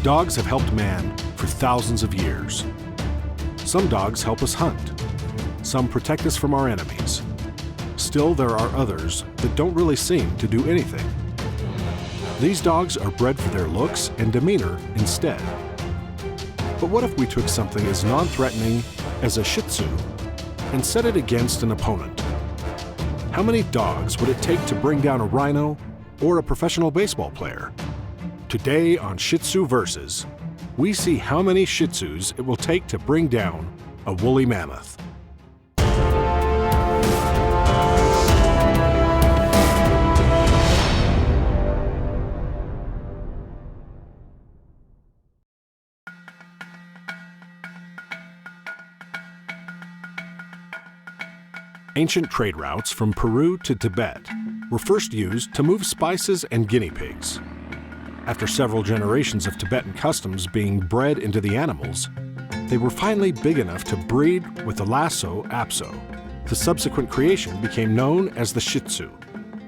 Dogs have helped man for thousands of years. Some dogs help us hunt. Some protect us from our enemies. Still, there are others that don't really seem to do anything. These dogs are bred for their looks and demeanor instead. But what if we took something as non-threatening as a Shih Tzu and set it against an opponent? How many dogs would it take to bring down a rhino or a professional baseball player? Today on Shih Tzu Versus, we see how many Shih Tzus it will take to bring down a woolly mammoth. Ancient trade routes from Peru to Tibet were first used to move spices and guinea pigs. After several generations of Tibetan customs being bred into the animals, they were finally big enough to breed with the lasso apso. The subsequent creation became known as the Shih Tzu.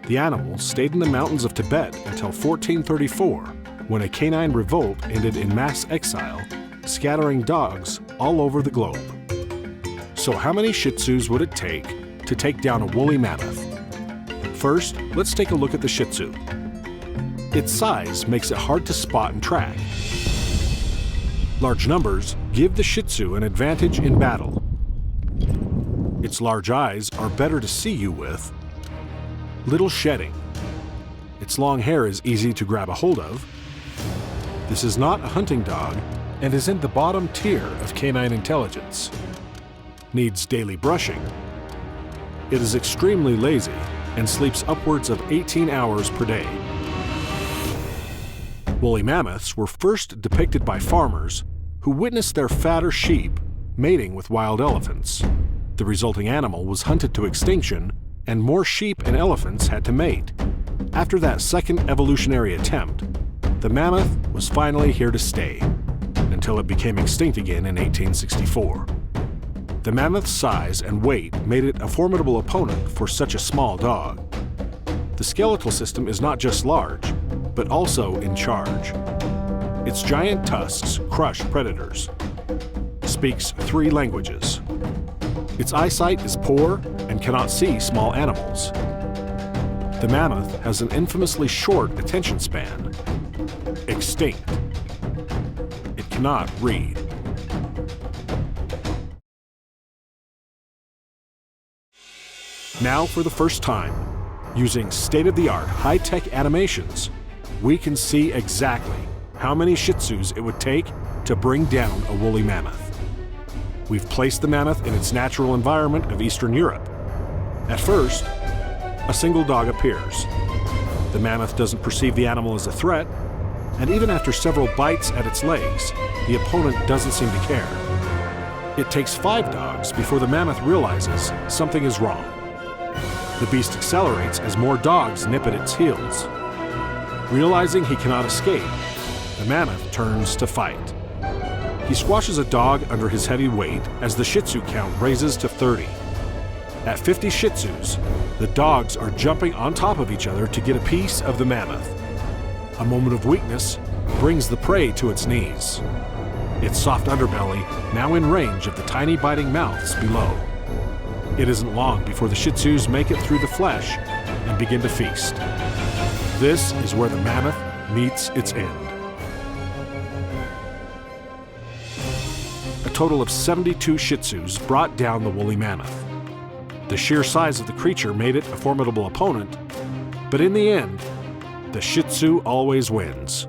The animal stayed in the mountains of Tibet until 1434, when a canine revolt ended in mass exile, scattering dogs all over the globe. So how many Shih Tzus would it take to take down a woolly mammoth? First, let's take a look at the Shih Tzu. Its size makes it hard to spot and track. Large numbers give the Shih Tzu an advantage in battle. Its large eyes are better to see you with. Little shedding. Its long hair is easy to grab a hold of. This is not a hunting dog and is in the bottom tier of canine intelligence. Needs daily brushing. It is extremely lazy and sleeps upwards of 18 hours per day. Woolly mammoths were first depicted by farmers who witnessed their fatter sheep mating with wild elephants. The resulting animal was hunted to extinction, and more sheep and elephants had to mate. After that second evolutionary attempt, the mammoth was finally here to stay, until it became extinct again in 1864. The mammoth's size and weight made it a formidable opponent for such a small dog. The skeletal system is not just large, but also in charge. Its giant tusks crush predators. Speaks 3 languages. Its eyesight is poor and cannot see small animals. The mammoth has an infamously short attention span. Extinct. It cannot read. Now, for the first time, using state-of-the-art high-tech animations, we can see exactly how many Shih Tzus it would take to bring down a woolly mammoth. We've placed the mammoth in its natural environment of Eastern Europe. At first, a single dog appears. The mammoth doesn't perceive the animal as a threat, and even after several bites at its legs, the opponent doesn't seem to care. It takes 5 dogs before the mammoth realizes something is wrong. The beast accelerates as more dogs nip at its heels. Realizing he cannot escape, the mammoth turns to fight. He squashes a dog under his heavy weight as the Shih Tzu count raises to 30. At 50 Shih Tzus, the dogs are jumping on top of each other to get a piece of the mammoth. A moment of weakness brings the prey to its knees. Its soft underbelly now in range of the tiny biting mouths below. It isn't long before the Shih Tzus make it through the flesh and begin to feast. This is where the mammoth meets its end. A total of 72 Shih Tzus brought down the woolly mammoth. The sheer size of the creature made it a formidable opponent, but in the end, the Shih Tzu always wins.